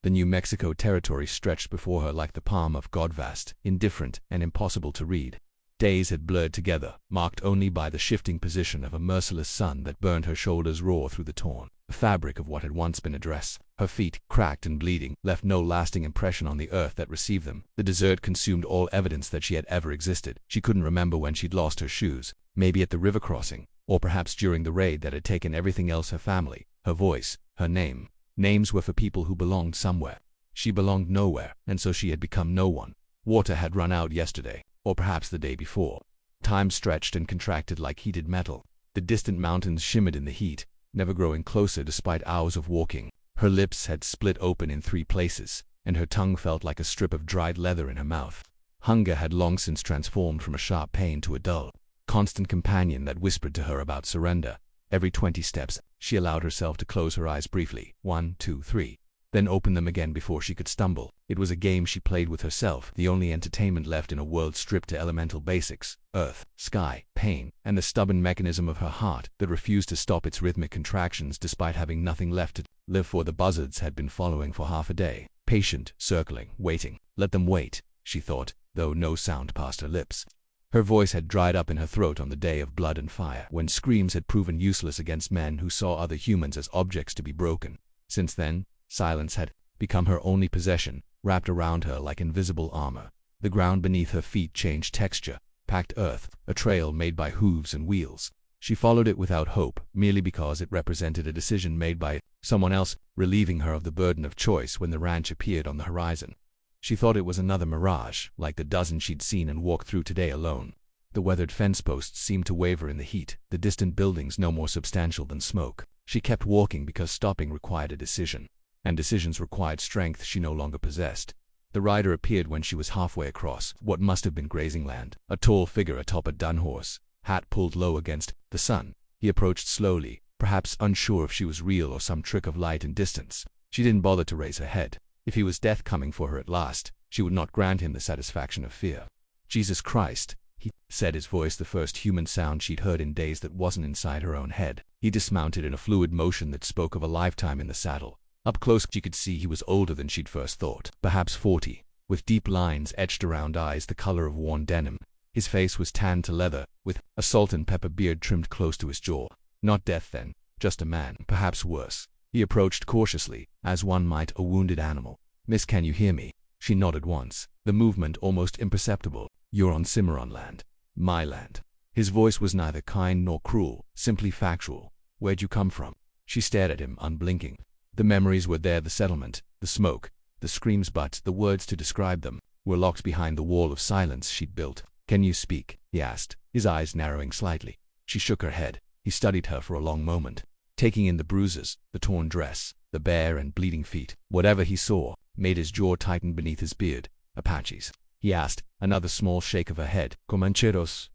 The New Mexico territory stretched before her like the palm of God, vast, indifferent, and impossible to read. Days had blurred together, marked only by the shifting position of a merciless sun that burned her shoulders raw through the torn fabric of what had once been a dress. Her feet, cracked and bleeding, left no lasting impression on the earth that received them. The desert consumed all evidence that she had ever existed. She couldn't remember when she'd lost her shoes, maybe at the river crossing, or perhaps during the raid that had taken everything else: her family, her voice, her name. Names were for people who belonged somewhere. She belonged nowhere, and so she had become no one. Water had run out yesterday, or perhaps the day before. Time stretched and contracted like heated metal. The distant mountains shimmered in the heat, never growing closer despite hours of walking. Her lips had split open in 3 places, and her tongue felt like a strip of dried leather in her mouth. Hunger had long since transformed from a sharp pain to a dull, constant companion that whispered to her about surrender. Every 20 steps, she allowed herself to close her eyes briefly, 1, 2, 3, then open them again before she could stumble. It was a game she played with herself, the only entertainment left in a world stripped to elemental basics: earth, sky, pain, and the stubborn mechanism of her heart that refused to stop its rhythmic contractions despite having nothing left to live for. The buzzards had been following for half a day, patient, circling, waiting. Let them wait, she thought, though no sound passed her lips. Her voice had dried up in her throat on the day of blood and fire, when screams had proven useless against men who saw other humans as objects to be broken. Since then, silence had become her only possession, wrapped around her like invisible armor. The ground beneath her feet changed texture, packed earth, a trail made by hooves and wheels. She followed it without hope, merely because it represented a decision made by someone else, relieving her of the burden of choice when the ranch appeared on the horizon. She thought it was another mirage, like the dozen she'd seen and walked through today alone. The weathered fence posts seemed to waver in the heat, the distant buildings no more substantial than smoke. She kept walking because stopping required a decision, and decisions required strength she no longer possessed. The rider appeared when she was halfway across what must have been grazing land, a tall figure atop a dun horse, hat pulled low against the sun. He approached slowly, perhaps unsure if she was real or some trick of light and distance. She didn't bother to raise her head. If he was death coming for her at last, she would not grant him the satisfaction of fear. "Jesus Christ," he said, his voice the first human sound she'd heard in days that wasn't inside her own head. He dismounted in a fluid motion that spoke of a lifetime in the saddle. Up close she could see he was older than she'd first thought, perhaps 40, with deep lines etched around eyes the color of worn denim. His face was tanned to leather, with a salt and pepper beard trimmed close to his jaw. Not death then, just a man, perhaps worse. He approached cautiously, as one might a wounded animal. "Miss, can you hear me?" She nodded once, the movement almost imperceptible. "You're on Cimarron land. My land." His voice was neither kind nor cruel, simply factual. "Where'd you come from?" She stared at him, unblinking. The memories were there, the settlement, the smoke, the screams, but the words to describe them were locked behind the wall of silence she'd built. "Can you speak?" he asked, his eyes narrowing slightly. She shook her head. He studied her for a long moment, taking in the bruises, the torn dress, the bare and bleeding feet. Whatever he saw made his jaw tighten beneath his beard. "Apaches?" he asked, another small shake of her head. "Comancheros?"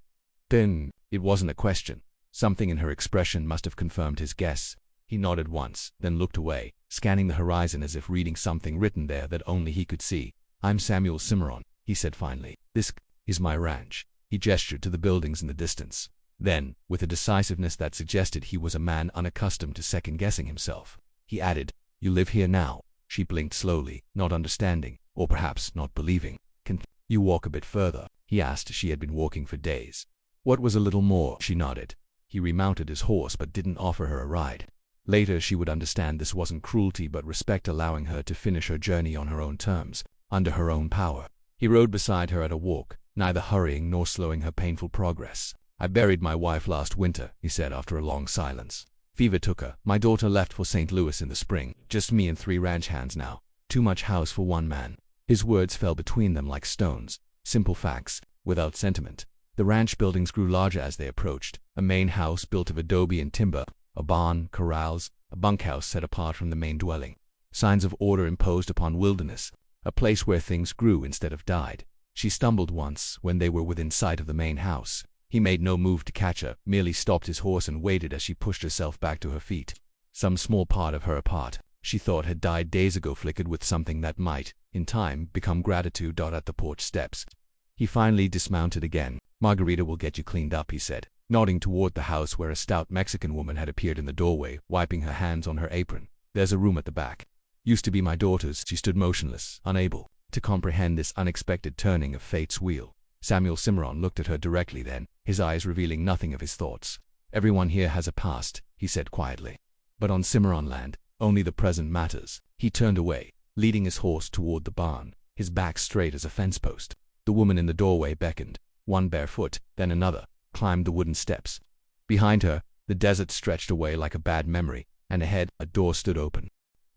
Then, it wasn't a question. Something in her expression must have confirmed his guess. He nodded once, then looked away, scanning the horizon as if reading something written there that only he could see. "I'm Samuel Cimarron," he said finally. "This is my ranch." He gestured to the buildings in the distance. Then, with a decisiveness that suggested he was a man unaccustomed to second-guessing himself, he added, "You live here now?" She blinked slowly, not understanding, or perhaps not believing. "Can you walk a bit further?" he asked. She had been walking for days. "What was a little more?" She nodded. He remounted his horse but didn't offer her a ride. Later she would understand this wasn't cruelty but respect, allowing her to finish her journey on her own terms, under her own power. He rode beside her at a walk, neither hurrying nor slowing her painful progress. "I buried my wife last winter," he said after a long silence. "Fever took her. My daughter left for St. Louis in the spring. Just me and 3 ranch hands now. Too much house for one man." His words fell between them like stones, simple facts, without sentiment. The ranch buildings grew larger as they approached. A main house built of adobe and timber, a barn, corrals, a bunkhouse set apart from the main dwelling. Signs of order imposed upon wilderness, a place where things grew instead of died. She stumbled once when they were within sight of the main house. He made no move to catch her, merely stopped his horse and waited as she pushed herself back to her feet. Some small part of her apart, she thought, had died days ago, flickered with something that might, in time, become gratitude. At the porch steps, he finally dismounted again. "Margarita will get you cleaned up," he said, nodding toward the house where a stout Mexican woman had appeared in the doorway, wiping her hands on her apron. "There's a room at the back." Used to be my daughter's. She stood motionless, unable to comprehend this unexpected turning of fate's wheel. Samuel Cimarron looked at her directly then, his eyes revealing nothing of his thoughts. Everyone here has a past, he said quietly. But on Cimarron land, only the present matters. He turned away, leading his horse toward the barn, his back straight as a fence post. The woman in the doorway beckoned, one barefoot, then another, climbed the wooden steps. Behind her, the desert stretched away like a bad memory, and ahead, a door stood open.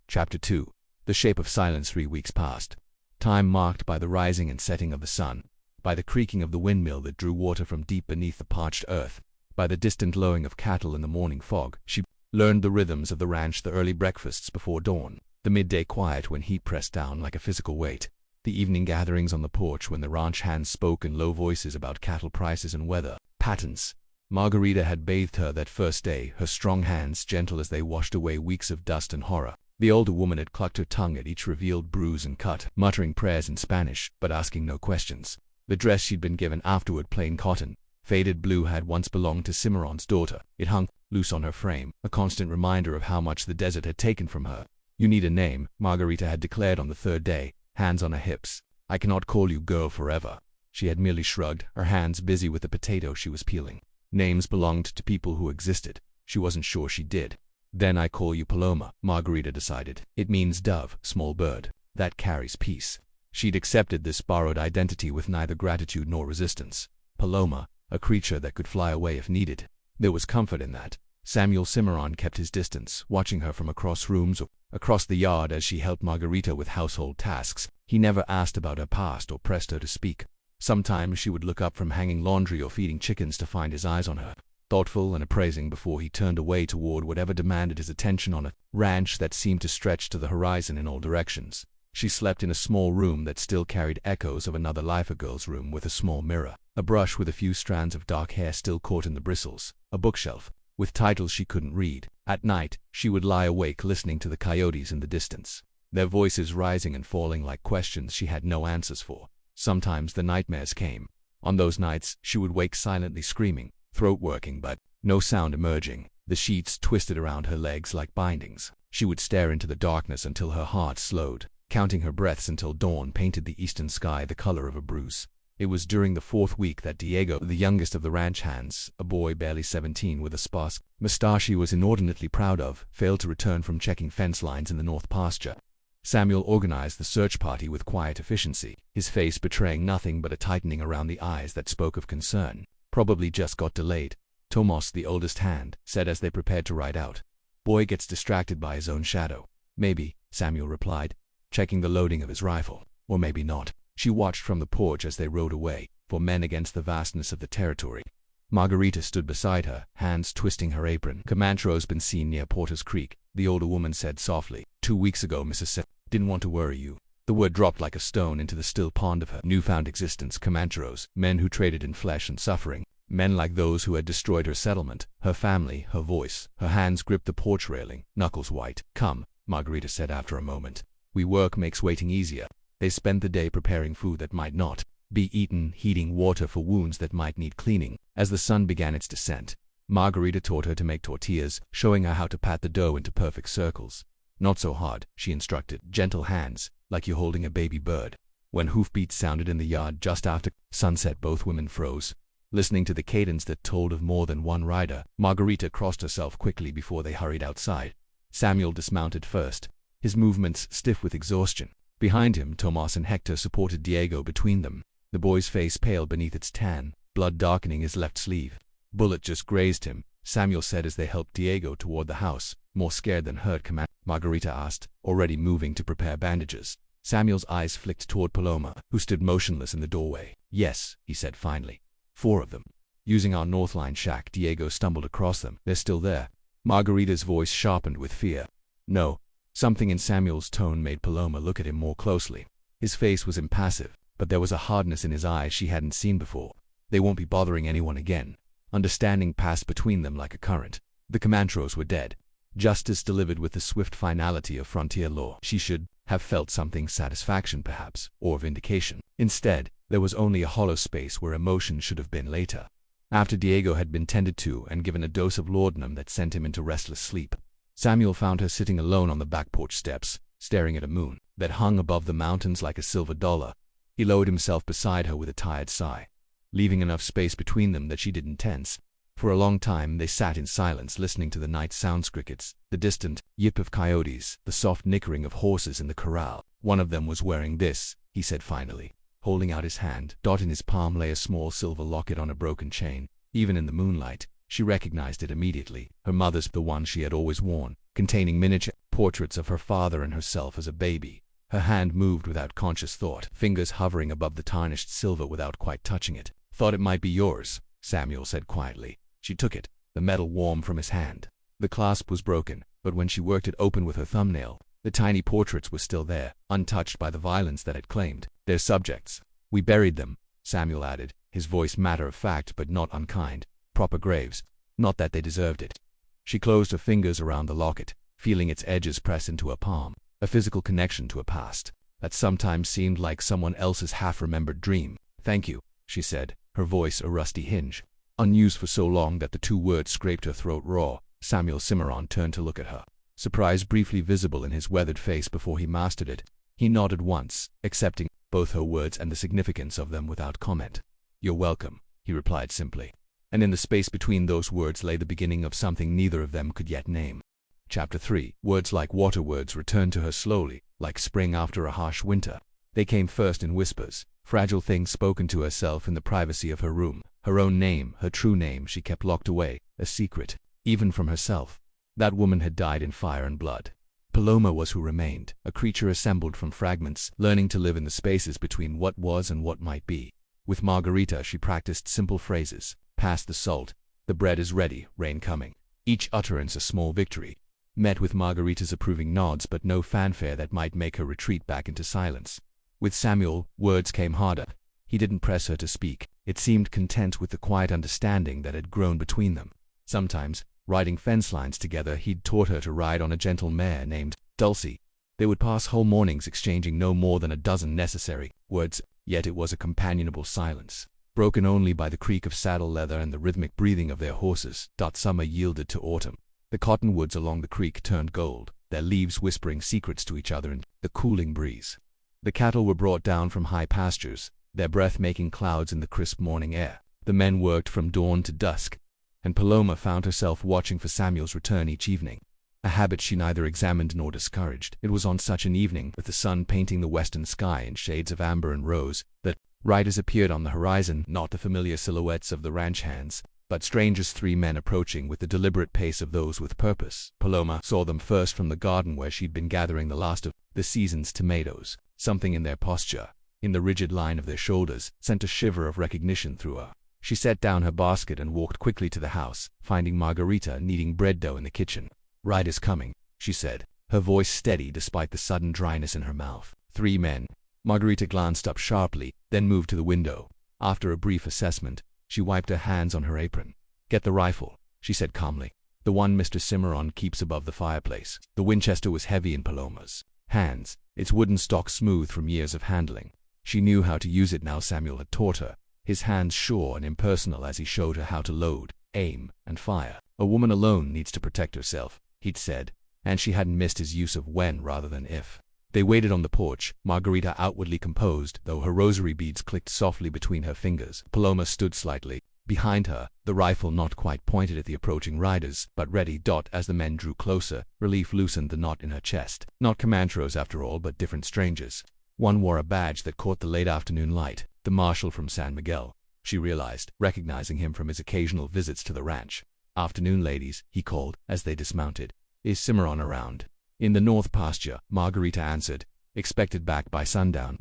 Chapter 2. The shape of silence. 3 weeks passed. Time marked by the rising and setting of the sun, by the creaking of the windmill that drew water from deep beneath the parched earth, by the distant lowing of cattle in the morning fog. She learned the rhythms of the ranch, the early breakfasts before dawn, the midday quiet when heat pressed down like a physical weight, the evening gatherings on the porch when the ranch hands spoke in low voices about cattle prices and weather patterns. Margarita had bathed her that first day, her strong hands gentle as they washed away weeks of dust and horror. The older woman had clucked her tongue at each revealed bruise and cut, muttering prayers in Spanish, but asking no questions. The dress she'd been given, afterward plain cotton, faded blue, had once belonged to Cimarron's daughter. It hung loose on her frame, a constant reminder of how much the desert had taken from her. You need a name, Margarita had declared on the third day, hands on her hips. I cannot call you girl forever. She had merely shrugged, her hands busy with the potato she was peeling. Names belonged to people who existed. She wasn't sure she did. Then I call you Paloma, Margarita decided. It means dove, small bird. That carries peace. She'd accepted this borrowed identity with neither gratitude nor resistance. Paloma, a creature that could fly away if needed. There was comfort in that. Samuel Cimarron kept his distance, watching her from across rooms or across the yard as she helped Margarita with household tasks. He never asked about her past or pressed her to speak. Sometimes she would look up from hanging laundry or feeding chickens to find his eyes on her, thoughtful and appraising before he turned away toward whatever demanded his attention on a ranch that seemed to stretch to the horizon in all directions. She slept in a small room that still carried echoes of another life, a girl's room with a small mirror, a brush with a few strands of dark hair still caught in the bristles, a bookshelf with titles she couldn't read. At night, she would lie awake listening to the coyotes in the distance, their voices rising and falling like questions she had no answers for. Sometimes the nightmares came. On those nights, she would wake silently screaming, throat working but no sound emerging, the sheets twisted around her legs like bindings. She would stare into the darkness until her heart slowed, counting her breaths until dawn painted the eastern sky the color of a bruise. It was during the 4th week that Diego, the youngest of the ranch hands, a boy barely 17 with a sparse mustache he was inordinately proud of, failed to return from checking fence lines in the north pasture. Samuel organized the search party with quiet efficiency, his face betraying nothing but a tightening around the eyes that spoke of concern. Probably just got delayed, Tomas, the oldest hand, said as they prepared to ride out. Boy gets distracted by his own shadow. Maybe, Samuel replied, checking the loading of his rifle. Or maybe not. She watched from the porch as they rode away, for men against the vastness of the territory. Margarita stood beside her, hands twisting her apron. Comanchero's been seen near Porter's Creek, the older woman said softly. 2 weeks ago, Mrs. Seth. Didn't want to worry you. The word dropped like a stone into the still pond of her newfound existence. Comancheros, men who traded in flesh and suffering, men like those who had destroyed her settlement, her family, her voice. Her hands gripped the porch railing, knuckles white. Come, Margarita said after a moment. We work makes waiting easier. They spent the day preparing food that might not be eaten, heating water for wounds that might need cleaning. As the sun began its descent, Margarita taught her to make tortillas, showing her how to pat the dough into perfect circles. Not so hard, she instructed. Gentle hands, like you're holding a baby bird. When hoofbeats sounded in the yard just after sunset, both women froze, listening to the cadence that told of more than one rider. Margarita crossed herself quickly before they hurried outside. Samuel dismounted first, his movements stiff with exhaustion. Behind him, Tomas and Hector supported Diego between them, the boy's face pale beneath its tan, blood darkening his left sleeve. Bullet just grazed him, Samuel said as they helped Diego toward the house, more scared than hurt. Margarita asked, already moving to prepare bandages. Samuel's eyes flicked toward Paloma, who stood motionless in the doorway. Yes, he said finally. 4 of them. Using our Northline shack. Diego stumbled across them. They're still there. Margarita's voice sharpened with fear. No. Something in Samuel's tone made Paloma look at him more closely. His face was impassive, but there was a hardness in his eyes she hadn't seen before. They won't be bothering anyone again. Understanding passed between them like a current. The Comancheros were dead. Justice delivered with the swift finality of frontier law. She should have felt something, satisfaction perhaps, or vindication. Instead, there was only a hollow space where emotion should have been later. After Diego had been tended to and given a dose of laudanum that sent him into restless sleep, Samuel found her sitting alone on the back porch steps, staring at a moon that hung above the mountains like a silver dollar. He lowered himself beside her with a tired sigh, leaving enough space between them that she didn't tense. For a long time they sat in silence, listening to the night sounds: crickets, the distant yip of coyotes, the soft nickering of horses in the corral. "One of them was wearing this," he said finally, holding out his hand. In his palm lay a small silver locket on a broken chain. Even in the moonlight, she recognized it immediately. Her mother's, the one she had always worn, containing miniature portraits of her father and herself as a baby. Her hand moved without conscious thought, fingers hovering above the tarnished silver without quite touching it. "Thought it might be yours," Samuel said quietly. She took it, the metal warm from his hand. The clasp was broken, but when she worked it open with her thumbnail, the tiny portraits were still there, untouched by the violence that had claimed their subjects. "We buried them," Samuel added, his voice matter-of-fact but not unkind. "Proper graves. Not that they deserved it." She closed her fingers around the locket, feeling its edges press into her palm, a physical connection to a past that sometimes seemed like someone else's half-remembered dream. "Thank you," she said, her voice a rusty hinge, unused for so long that the two words scraped her throat raw. Samuel Cimarron turned to look at her, surprise briefly visible in his weathered face before he mastered it. He nodded once, accepting both her words and the significance of them without comment. "You're welcome," he replied simply. And in the space between those words lay the beginning of something neither of them could yet name. Chapter 3. Words like water. Words returned to her slowly, like spring after a harsh winter. They came first in whispers, fragile things spoken to herself in the privacy of her room. Her own name, her true name, she kept locked away, a secret, even from herself. That woman had died in fire and blood. Paloma was who remained, a creature assembled from fragments, learning to live in the spaces between what was and what might be. With Margarita she practiced simple phrases. "Pass the salt. The bread is ready. Rain coming." Each utterance a small victory, met with Margarita's approving nods but no fanfare that might make her retreat back into silence. With Samuel, words came harder. He didn't press her to speak. It seemed content with the quiet understanding that had grown between them. Sometimes, riding fence lines together, he'd taught her to ride on a gentle mare named Dulcie. They would pass whole mornings exchanging no more than a dozen necessary words, yet it was a companionable silence, broken only by the creak of saddle leather and the rhythmic breathing of their horses. Summer yielded to autumn. The cottonwoods along the creek turned gold, their leaves whispering secrets to each other in the cooling breeze. The cattle were brought down from high pastures, their breath making clouds in the crisp morning air. The men worked from dawn to dusk, and Paloma found herself watching for Samuel's return each evening, a habit she neither examined nor discouraged. It was on such an evening, with the sun painting the western sky in shades of amber and rose, that riders appeared on the horizon, not the familiar silhouettes of the ranch hands, but strangers, 3 men approaching with the deliberate pace of those with purpose. Paloma saw them first from the garden where she'd been gathering the last of the season's tomatoes. Something in their posture, in the rigid line of their shoulders, sent a shiver of recognition through her. She set down her basket and walked quickly to the house, finding Margarita kneading bread dough in the kitchen. "Riders coming," she said, her voice steady despite the sudden dryness in her mouth. 3 men. Margarita glanced up sharply, then moved to the window. After a brief assessment, she wiped her hands on her apron. "Get the rifle," she said calmly. "The one Mr. Cimarron keeps above the fireplace." The Winchester was heavy in Paloma's hands, its wooden stock smooth from years of handling. She knew how to use it now. Samuel had taught her, his hands sure and impersonal as he showed her how to load, aim, and fire. "A woman alone needs to protect herself," he'd said, and she hadn't missed his use of when rather than if. They waited on the porch, Margarita outwardly composed, though her rosary beads clicked softly between her fingers. Paloma stood slightly behind her, the rifle not quite pointed at the approaching riders, but ready. As the men drew closer, relief loosened the knot in her chest. Not Comancheros after all, but different strangers. One wore a badge that caught the late afternoon light, the marshal from San Miguel, she realized, recognizing him from his occasional visits to the ranch. "Afternoon, ladies," he called, as they dismounted. "Is Cimarron around?" "In the north pasture," Margarita answered. "Expected back by sundown."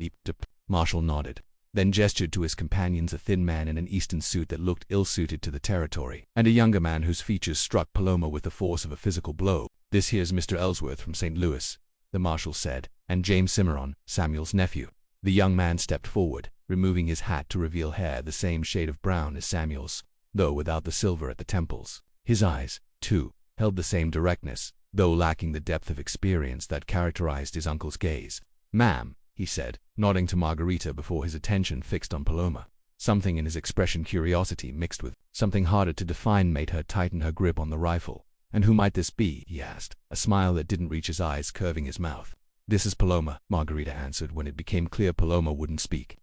Marshal nodded, then gestured to his companions, a thin man in an eastern suit that looked ill-suited to the territory, and a younger man whose features struck Paloma with the force of a physical blow. "This here's Mr. Ellsworth from St. Louis," the marshal said, "and James Cimarron, Samuel's nephew." The young man stepped forward, removing his hat to reveal hair the same shade of brown as Samuel's, though without the silver at the temples. His eyes, too, held the same directness, though lacking the depth of experience that characterized his uncle's gaze. "Ma'am," he said, nodding to Margarita before his attention fixed on Paloma. Something in his expression, curiosity mixed with something harder to define, made her tighten her grip on the rifle. "And who might this be?" he asked, a smile that didn't reach his eyes curving his mouth. "This is Paloma," Margarita answered when it became clear Paloma wouldn't speak.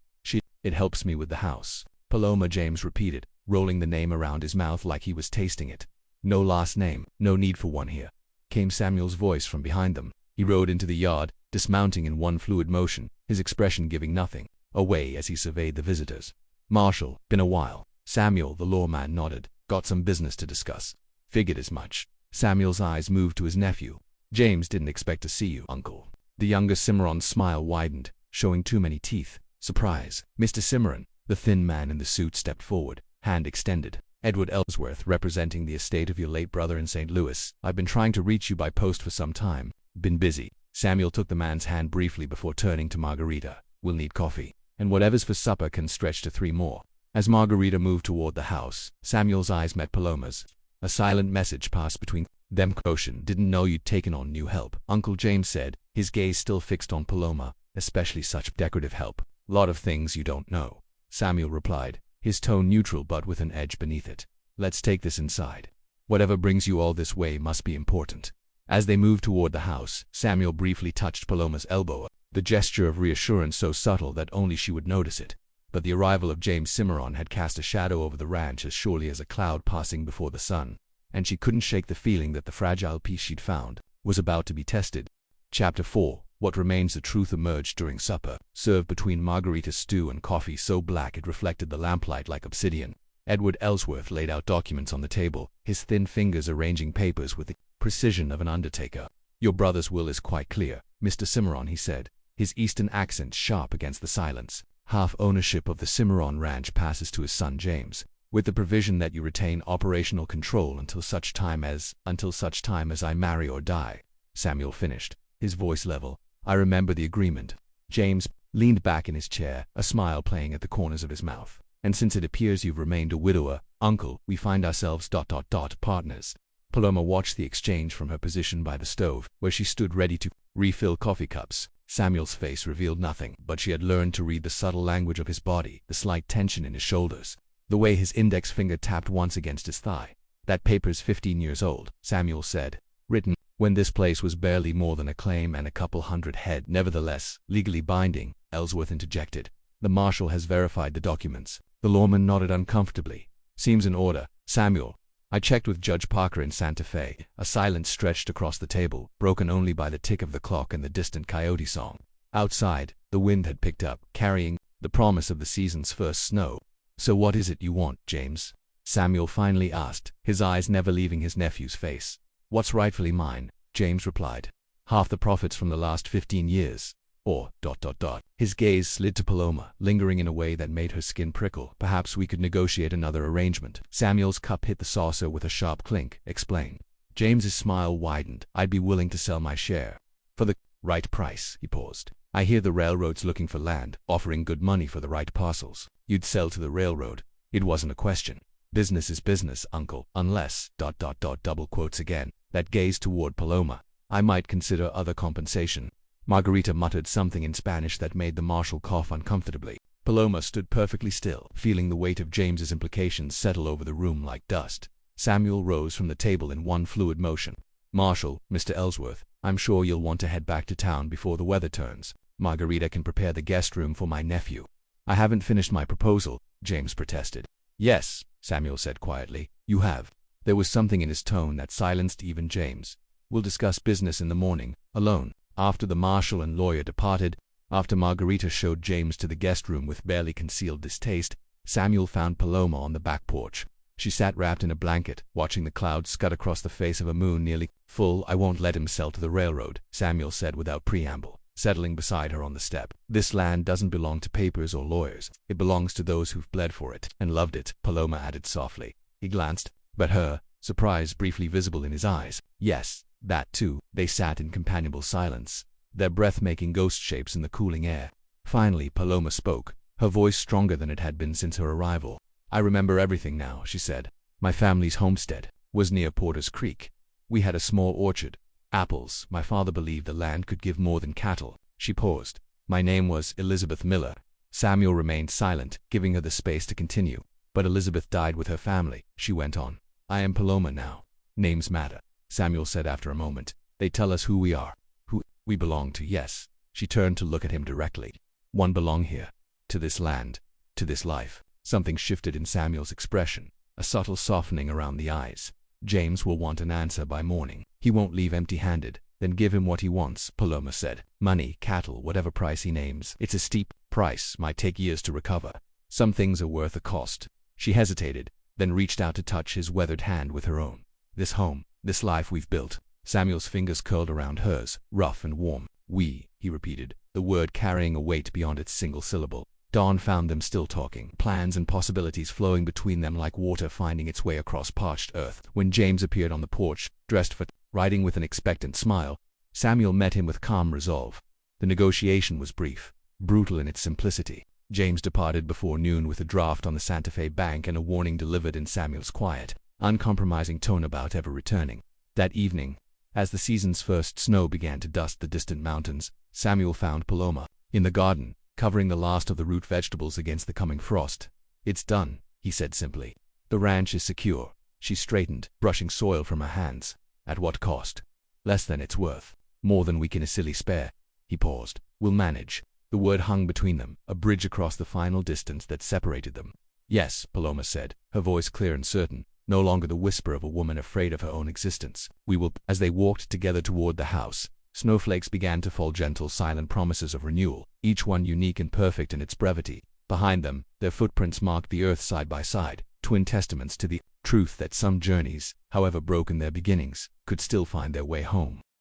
It helps me with the house." "Paloma," James repeated, rolling the name around his mouth like he was tasting it. "No last name, no need for one here," came Samuel's voice from behind them. He rode into the yard, dismounting in one fluid motion, his expression giving nothing away as he surveyed the visitors. "Marshall, been a while." Samuel, the lawman, nodded. "Got some business to discuss." "Figured as much." Samuel's eyes moved to his nephew. "James didn't expect to see you, uncle." The younger Cimarron's smile widened, showing too many teeth. "Surprise." Mr. Cimarron, the thin man in the suit, stepped forward, hand extended. "Edward Ellsworth, representing the estate of your late brother in St. Louis. I've been trying to reach you by post for some time. Been busy." Samuel took the man's hand briefly before turning to Margarita. "We'll need coffee, and whatever's for supper can stretch to 3 more. As Margarita moved toward the house, Samuel's eyes met Paloma's. A silent message passed between them. "Caution, didn't know you'd taken on new help," Uncle James said, his gaze still fixed on Paloma, "especially such decorative help." "Lot of things you don't know," Samuel replied, his tone neutral but with an edge beneath it. "Let's take this inside. Whatever brings you all this way must be important." As they moved toward the house, Samuel briefly touched Paloma's elbow, the gesture of reassurance so subtle that only she would notice it. But the arrival of James Cimarron had cast a shadow over the ranch as surely as a cloud passing before the sun, and she couldn't shake the feeling that the fragile peace she'd found was about to be tested. Chapter 4. What Remains. The truth emerged during supper, served between Margarita's stew and coffee so black it reflected the lamplight like obsidian. Edward Ellsworth laid out documents on the table, his thin fingers arranging papers with the precision of an undertaker. "Your brother's will is quite clear, Mr. Cimarron," he said, his eastern accent sharp against the silence. "Half ownership of the Cimarron ranch passes to his son James, with the provision that you retain operational control until such time as I marry or die," Samuel finished, his voice level. "I remember the agreement." James leaned back in his chair, a smile playing at the corners of his mouth. "And since it appears you've remained a widower, uncle, we find ourselves ... partners." Paloma watched the exchange from her position by the stove, where she stood ready to refill coffee cups. Samuel's face revealed nothing, but she had learned to read the subtle language of his body, the slight tension in his shoulders, the way his index finger tapped once against his thigh. "That paper's 15 years old," Samuel said. "Written when this place was barely more than a claim and a couple hundred head. Nevertheless, legally binding," Ellsworth interjected. "The marshal has verified the documents." The lawman nodded uncomfortably. "Seems in order, Samuel. I checked with Judge Parker in Santa Fe." A silence stretched across the table, broken only by the tick of the clock and the distant coyote song. Outside, the wind had picked up, carrying the promise of the season's first snow. "So what is it you want, James?" Samuel finally asked, his eyes never leaving his nephew's face. "What's rightfully mine," James replied. "Half the profits from the last 15 years. Or ... His gaze slid to Paloma, lingering in a way that made her skin prickle. "Perhaps we could negotiate another arrangement." Samuel's cup hit the saucer with a sharp clink. "Explain." James's smile widened. "I'd be willing to sell my share. For the right price." He paused. "I hear the railroad's looking for land, offering good money for the right parcels." "You'd sell to the railroad." It wasn't a question. "Business is business, uncle, unless ... double quotes again, that gaze toward Paloma. "I might consider other compensation." Margarita muttered something in Spanish that made the marshal cough uncomfortably. Paloma stood perfectly still, feeling the weight of James's implications settle over the room like dust. Samuel rose from the table in one fluid motion. "Marshal, Mr. Ellsworth, I'm sure you'll want to head back to town before the weather turns. Margarita can prepare the guest room for my nephew." "I haven't finished my proposal," James protested. "Yes," Samuel said quietly, "you have." There was something in his tone that silenced even James. "We'll discuss business in the morning, alone." After the marshal and lawyer departed, after Margarita showed James to the guest room with barely concealed distaste, Samuel found Paloma on the back porch. She sat wrapped in a blanket, watching the clouds scud across the face of a moon nearly full. "I won't let him sell to the railroad," Samuel said without preamble, settling beside her on the step. "This land doesn't belong to papers or lawyers. It belongs to those who've bled for it and loved it," Paloma added softly. He glanced, but her surprise briefly visible in his eyes. "Yes, that too." They sat in companionable silence, their breath making ghost shapes in the cooling air. Finally Paloma spoke, her voice stronger than it had been since her arrival. "I remember everything now," she said. "My family's homestead was near Porter's Creek. We had a small orchard, apples. My father believed the land could give more than cattle." She paused. "My name was Elizabeth Miller." Samuel remained silent, giving her the space to continue. "But Elizabeth died with her family," she went on. "I am Paloma now." "Names matter," Samuel said after a moment. "They tell us who we are, We belong to, yes. She turned to look at him directly. One belong here. To this land. To this life. Something shifted in Samuel's expression, a subtle softening around the eyes. James will want an answer by morning. He won't leave empty-handed. Then give him what he wants, Paloma said. Money, cattle, whatever price he names. It's a steep price, might take years to recover. Some things are worth the cost. She hesitated, then reached out to touch his weathered hand with her own. This home, this life we've built. Samuel's fingers curled around hers, rough and warm. We, he repeated, the word carrying a weight beyond its single syllable. Dawn found them still talking, plans and possibilities flowing between them like water finding its way across parched earth. When James appeared on the porch, dressed for riding with an expectant smile, Samuel met him with calm resolve. The negotiation was brief, brutal in its simplicity. James departed before noon with a draft on the Santa Fe bank and a warning delivered in Samuel's quiet, uncompromising tone about ever returning. That evening, as the season's first snow began to dust the distant mountains, Samuel found Paloma in the garden, covering the last of the root vegetables against the coming frost. It's done, he said simply. The ranch is secure. She straightened, brushing soil from her hands. At what cost? Less than it's worth. More than we can easily spare. He paused. We'll manage. The word hung between them, a bridge across the final distance that separated them. Yes, Paloma said, her voice clear and certain, no longer the whisper of a woman afraid of her own existence. We will. As they walked together toward the house, snowflakes began to fall, gentle, silent promises of renewal, each one unique and perfect in its brevity. Behind them, their footprints marked the earth side by side, twin testaments to the truth that some journeys, however broken their beginnings, could still find their way home.